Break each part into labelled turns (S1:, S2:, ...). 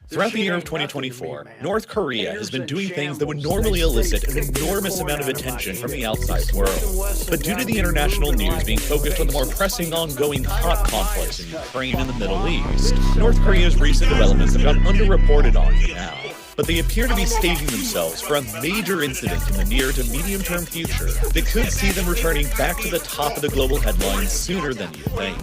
S1: Throughout the year of 2024, North Korea has been doing things that would normally elicit an enormous amount of attention from the outside world. But due to the international news being focused on the more pressing ongoing hot conflicts in Ukraine and the Middle East, North Korea's recent developments have gone underreported on for now. But they appear to be staging themselves for a major incident in the near to medium-term future that could see them returning back to the top of the global headlines sooner than you think.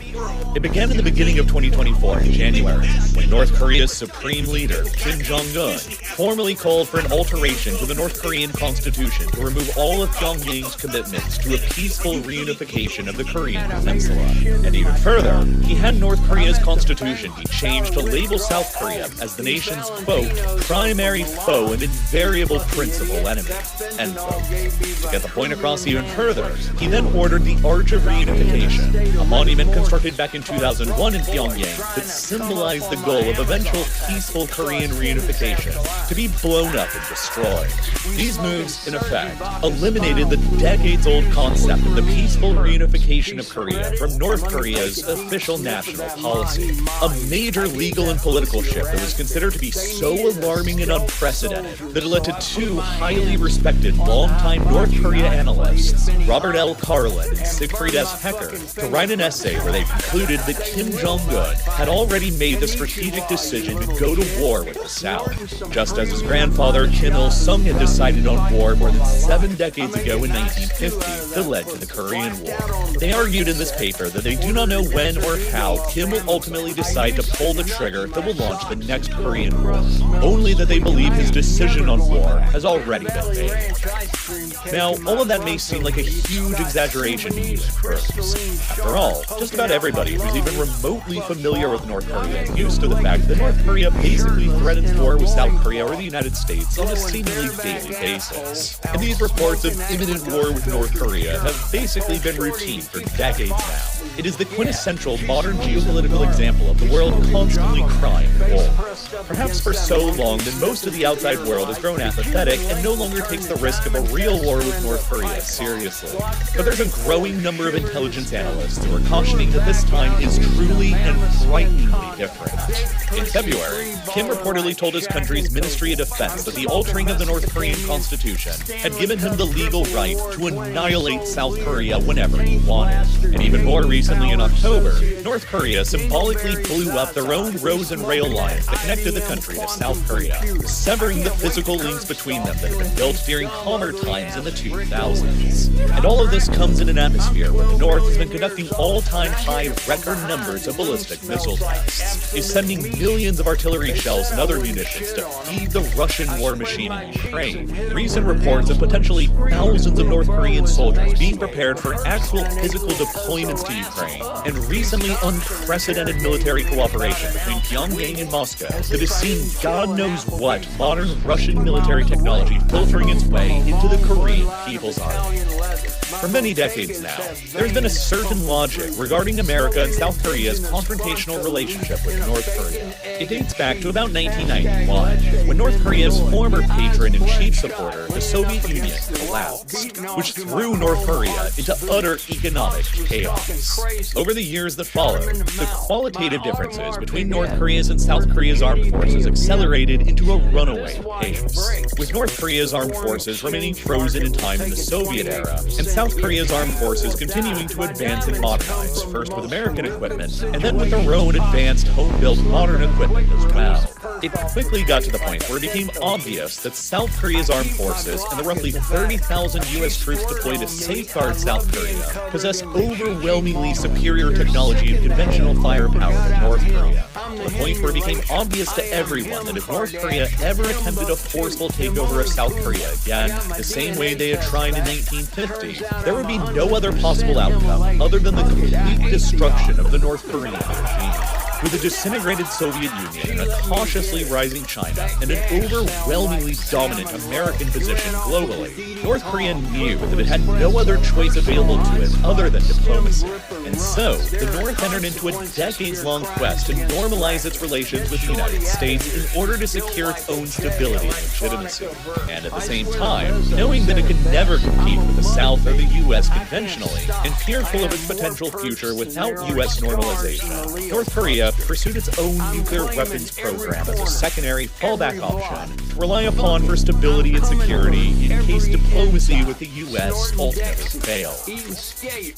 S1: It began in the beginning of 2024 in January, when North Korea's supreme leader, Kim Jong-un, formally called for an alteration to the North Korean constitution to remove all of Pyongyang's commitments to a peaceful reunification of the Korean peninsula. And even further, he had North Korea's constitution be changed to label South Korea as the nation's, quote, primary foe and invariable principal enemy, end quote. To get the point across even further, he then ordered the Arch of Reunification, a monument constructed back in 2001 in Pyongyang that symbolized the goal of eventual peaceful Korean reunification, to be blown up and destroyed. These moves, in effect, eliminated the decades-old concept of the peaceful reunification of Korea from North Korea's official national policy, a major legal and political shift that was considered to be so alarming and unprecedented that it led to two highly respected longtime North Korea analysts, Robert L. Carlin and Siegfried S. Hecker, to write an essay where they concluded that Kim Jong-un had already made the strategic decision to go to war with the South, just as his grandfather Kim Il-sung had decided on war more than 7 decades ago in 1950 that led to the Korean War. They argued in this paper that they do not know when or how Kim will ultimately decide to pull the trigger that will launch the next Korean War, only that they believe his decision on war has already been made. Now, all of that may seem like a huge exaggeration to use in terms. After all, just about everybody who's even remotely familiar with North Korea is used to the fact that North Korea basically threatens war with South Korea or the United States on a seemingly daily basis. And these reports of imminent war with North Korea have basically been routine for decades now. It is the quintessential modern geopolitical example of the world constantly crying wolf. Perhaps for so long that most of the outside world has grown apathetic and no longer takes the risk of a real war with North Korea seriously. But there's a growing number of intelligence analysts who are cautioning that this time is truly and frighteningly different. In February, Kim reportedly told his country's Ministry of Defense that the altering of the North Korean constitution had given him the legal right to annihilate South Korea whenever he wanted. And even more recently in October, North Korea symbolically blew up their own roads and rail lines that connected the country to South Korea, severing the physical links between them that had been built during calmer times in the 2000s. And all of this comes in an atmosphere where the North has been conducting all-time high record numbers of ballistic missile tests, is sending millions of artillery shells and other munitions to feed the Russian war machine in Ukraine. Recent reports of potentially thousands of North Korean soldiers being prepared for actual physical deployments to Ukraine, and recently unprecedented military cooperation between Pyongyang and Moscow that has seen God knows what modern Russian military technology filtering its way into the Korean People's Army. For many decades now, there's been a certain logic regarding America and South Korea's confrontational relationship with North Korea. It dates back to about 1991, when North Korea's former patron and chief supporter, the Soviet Union, collapsed, which threw North Korea into utter economic chaos. Over the years that followed, the qualitative differences between North Korea's and South Korea's armed forces accelerated into a runaway pace, with North Korea's armed forces remaining frozen in time in the Soviet era, and South Korea's armed forces continuing to advance and modernize, first with American equipment, and then with their own advanced home-built modern equipment as well. It quickly got to the point where it became obvious that South Korea's armed forces and the roughly 30,000 U.S. troops deployed to safeguard South Korea possess overwhelmingly superior technology and conventional firepower than North Korea, to the point where it became obvious to everyone that if North Korea ever attempted a forceful takeover of South Korea again, the same way they had tried in 1950, there would be no other possible outcome other than the complete destruction of the North Korean regime. With a disintegrated Soviet Union and a cautiously rising China and an overwhelmingly dominant American position globally, North Korea knew that it had no other choice available to it other than diplomacy. And so, the North entered into a decades-long quest to normalize its relations with the United States in order to secure its own stability and legitimacy. And at the same time, knowing that it could never compete with the South or the U.S. conventionally, and fearful of its potential future without U.S. normalization, North Korea pursued its own nuclear weapons program as a secondary fallback option to rely upon for stability and security in case diplomacy with the U.S. ultimately failed.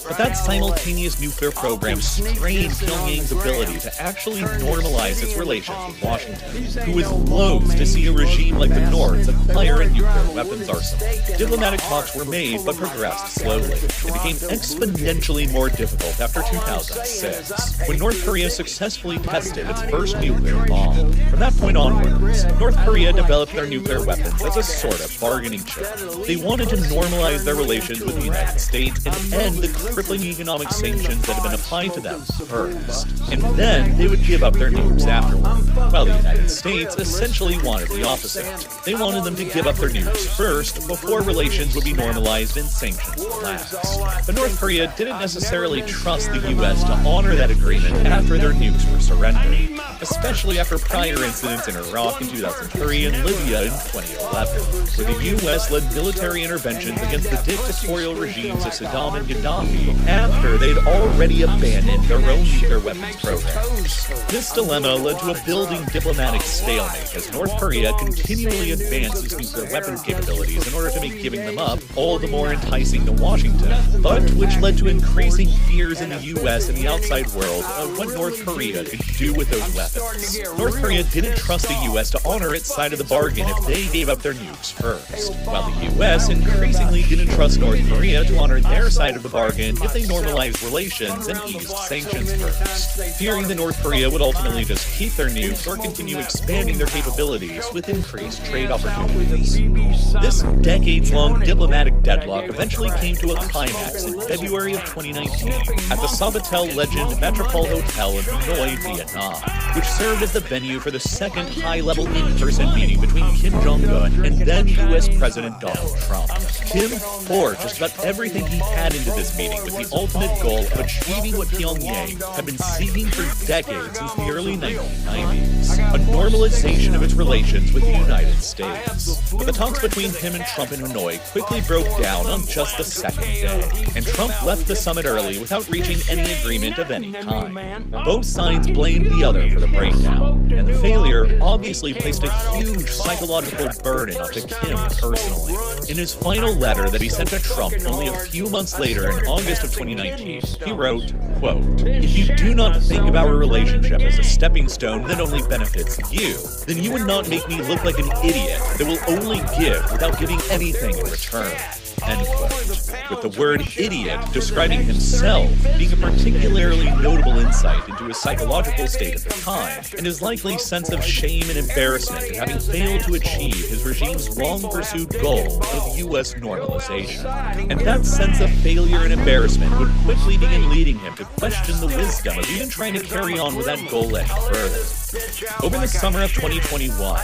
S1: But that simultaneous nuclear program strained Pyongyang's ability to actually normalize its relations with Washington, who was loath to see a regime like the North's acquire a nuclear weapons arsenal. Diplomatic talks were made but progressed slowly. It became exponentially more difficult after 2006, when North Korea successfully tested its first nuclear bomb. From that point onwards, North Korea developed their nuclear weapons as a sort of bargaining chip. They wanted to normalize their relations with the United States and end the crippling economic sanctions that had been applied to them first. And then they would give up their nukes afterward, while the United States essentially wanted the opposite. They wanted them to give up their nukes first before relations would be normalized and sanctions relaxed. But North Korea didn't necessarily trust the U.S. to honor that agreement after their nukes were surrendered, especially after prior incidents in Iraq in 2003 and Libya in 2011, where the U.S. led military interventions against the dictatorial regimes of Saddam and Gaddafi after they'd already abandoned their own nuclear weapons programs. This dilemma led to a building diplomatic stalemate as North Korea continually advanced its nuclear weapons capabilities in order to make giving them up all the more enticing to Washington, but which led to increasing fears in the U.S. and the outside world of what North Korea could do with those weapons. North Korea didn't trust the U.S. to honor its side of the bargain if they gave up their nukes first, while the U.S. increasingly didn't trust North Korea to honor their side of the bargain if they normalized relations and eased sanctions first, fearing that North Korea would ultimately just keep their nukes or continue expanding their capabilities with increased trade opportunities. This decades-long diplomatic deadlock eventually came to a climax in February of 2019 at the Sofitel Legend Metropole Hotel in Hanoi, Vietnam, which served as the venue for the second high-level in-person meeting between Kim Jong-un and then U.S. President Donald Trump. Kim poured just about everything he had into this meeting with the ultimate goal of achieving what Pyongyang had been seeking for decades since the early 1990s, a normalization of its relations with the United States. But the talks between him and Trump in Hanoi quickly broke down on just the second day, and Trump left the summit early without reaching any agreement of any kind. Both sides blamed the other for the breakdown, and the failure obviously placed a huge psychological burden onto Kim personally. In his final letter that he sent to Trump only a few months later in August of 2019, he wrote, quote, "If you do not think of our relationship as a stepping stone that only benefits you, then you would not make me look like an idiot that will only give without giving anything in return." End quote. With the word idiot describing himself being a particularly notable insight into his psychological state at the time, and his likely sense of shame and embarrassment at having failed to achieve his regime's long-pursued goal of U.S. normalization. And that sense of failure and embarrassment would quickly begin leading him to question the wisdom of even trying to carry on with that goal any further. Over the summer of 2021,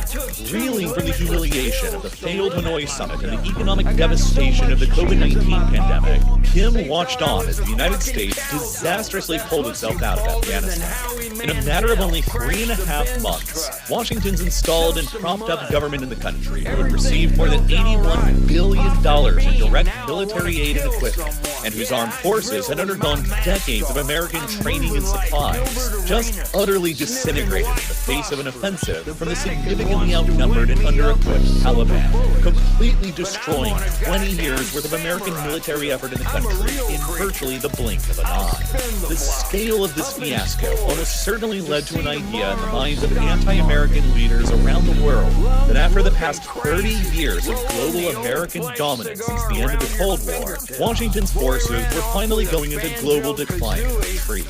S1: reeling from the humiliation of the failed Hanoi summit and the economic devastation of the COVID-19 pandemic, Kim watched on as the United States disastrously pulled itself out of Afghanistan. In a matter of only 3.5 months, Washington's installed and propped up government in the country would receive more than $81 billion in direct military aid and equipment, and whose armed forces had undergone decades of American training and supplies, just utterly disintegrated in the face of an offensive from the significantly outnumbered and under-equipped Taliban, completely destroying 20 years worth of American military effort in the country in virtually the blink of an eye. The scale of this fiasco almost certainly led to an idea in the minds of anti-American leaders around the world that after the past 30 years of global American dominance since the end of the Cold War, Washington's forces were finally going into global decline and retreat,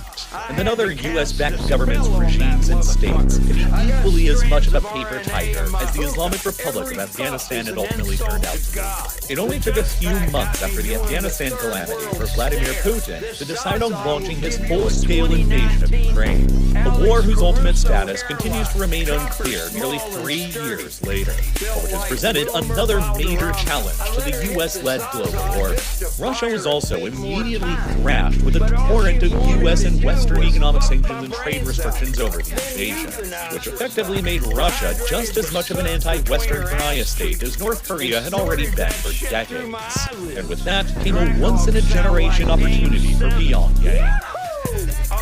S1: and that other U.S.-backed governments, regimes, and states could be equally as much of a paper tiger as the Islamic Republic of Afghanistan had ultimately turned out to be. It only took a few months after the Afghanistan calamity for Vladimir Putin to decide on launching his full-scale invasion of Ukraine, a war whose ultimate status continues to remain unclear nearly 3 years later, but which has presented another major challenge to the U.S.-led global order. Russia was also immediately thrashed with a torrent of U.S. and Western economic sanctions and trade restrictions over the invasion, which effectively made Russia just as much of an anti-Western pariah state as North Korea had already been for decades. And with that came a once-in-a-generation opportunity for Pyongyang.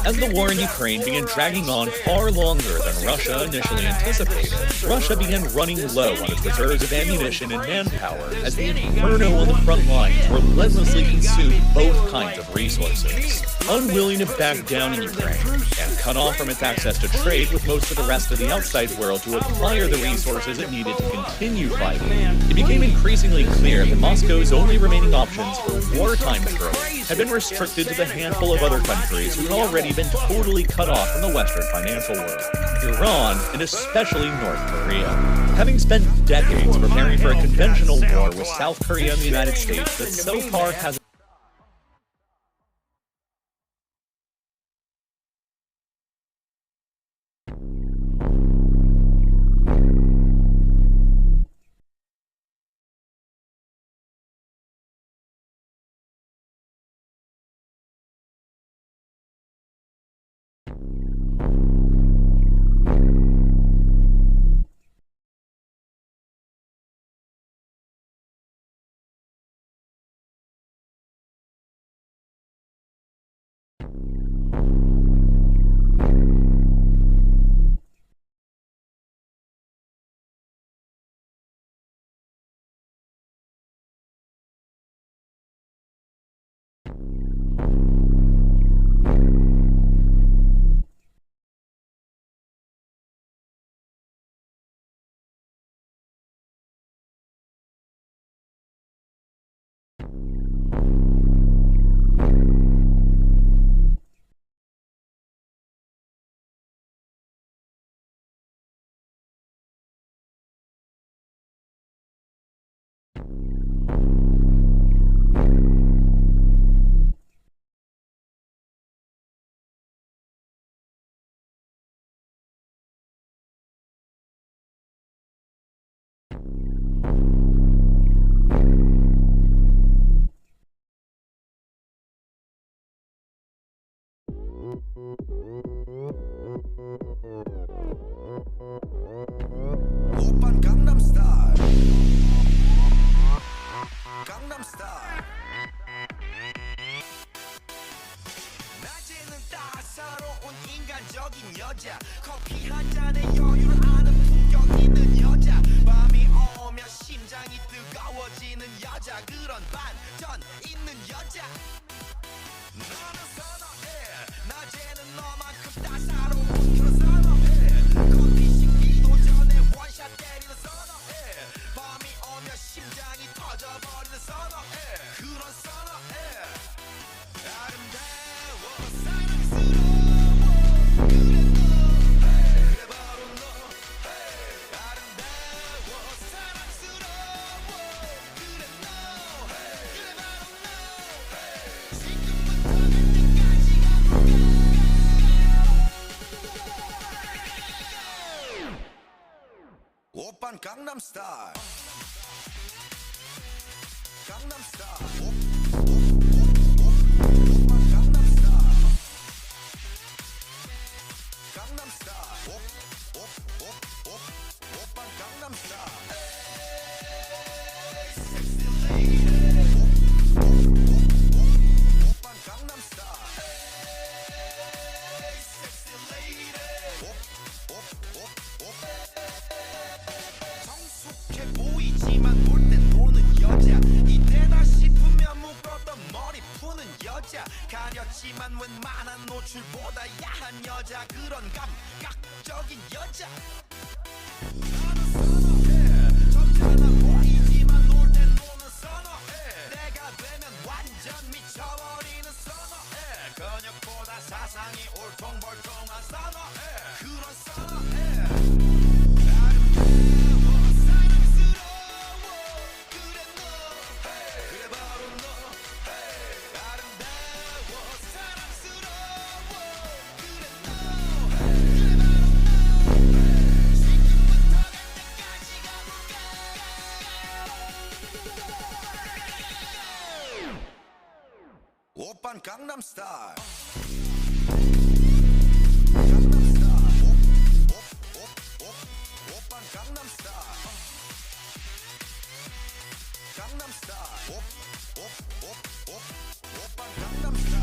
S1: As the war in Ukraine began dragging on far longer than Russia initially anticipated, Russia began running low on its reserves of ammunition and manpower as the inferno on the front lines relentlessly consumed both kinds of resources. Unwilling to back down in Ukraine and cut off from its access to trade with most of the rest of the outside world to acquire the resources it needed to continue fighting, it became increasingly clear that Moscow's only remaining options for wartime trade had been restricted to the handful of other countries who had already been totally cut off from the Western financial world: Iran and especially North Korea. Having spent decades preparing for a conventional war with South Korea and the United States that so far hasn't
S2: 오빤 강남 스타일 강남 스타일 낮에는 따사로운 인간적인 여자 커피 한 잔에 여유를 아는 품격 있는 여자 밤이 오면 심장이 뜨거워지는 여자 그런 반전 있는 여자 너는 선호해 낮에는 너만큼 따사로운 그런 선호해 커피 식기도 전에 원샷 때리는 선호해 밤이 오면 심장이 터져버리는 선호해 그런 선호해 아름다워 사랑스러워 그래 너 그래 바로 너 아름다워 사랑스러워 그래 너 그래 바로 너 지금부터 갈 때까지 가볼까 오빤 강남 스타일 강남 스타일 오빤 강남 스타일 강남 스타일 오빤 강남 스타일 섹시 레이디 오빤 강남 스타일 섹시 레이디 성숙해 보이지만 놀 땐 노는 여자 이때다 싶으면 묶었던 머리 푸는 여자 가렸지만 웬만한 노출보다 야한 여자 그런 감각적인 여자 나는 선호해 점잖아 보이지만 놀 땐 노는 선호해 내가 되면 완전 미쳐버리는 선호해 근육보다 사상이 울퉁불퉁한 선호해 그런 선호해 오빤 강남 스타일 강남 스타일 오빤 강남 스타일 강남 스타일 오빤 강남 스타일